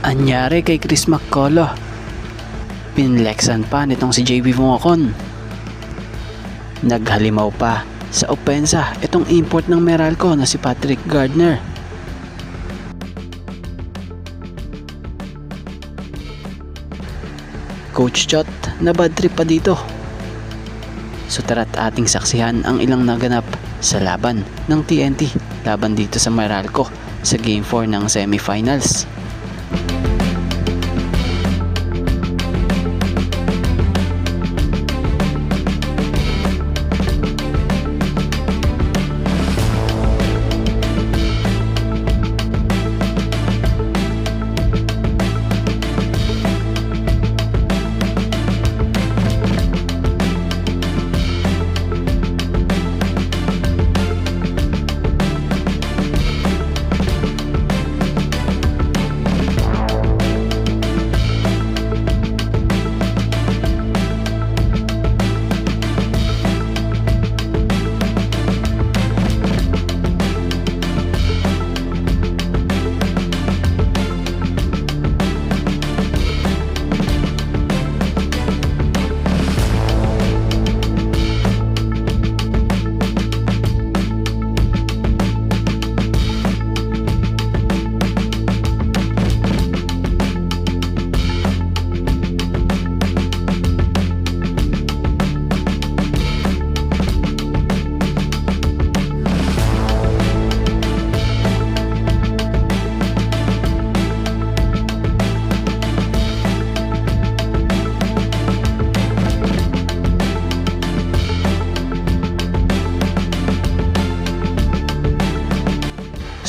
Anyari kay Chris McCullough. Pinlexan pa nitong si JB Mocon. Naghalimaw pa sa opensa itong import ng Meralco na si Patrick Gardner. Coach Chot na bad trip pa dito. So tara't ating saksihan ang ilang naganap sa laban ng TNT laban dito sa Meralco sa Game 4 ng semifinals.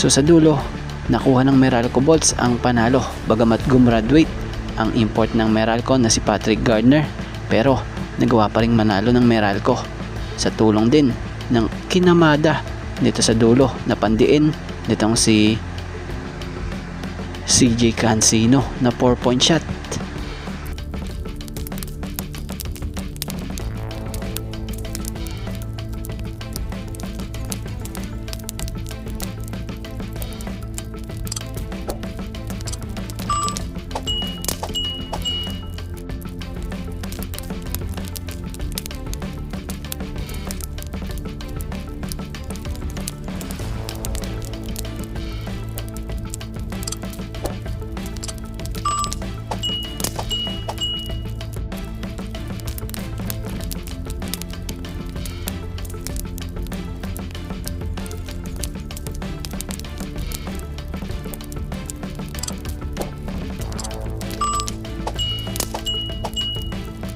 So sa dulo, nakuha ng Meralco Bolts ang panalo bagamat gumraduate ang import ng Meralco na si Patrick Gardner, pero nagawa pa ring manalo ng Meralco sa tulong din ng kinamada dito sa dulo na pandiin nitong si CJ Cancino na 4-point shot.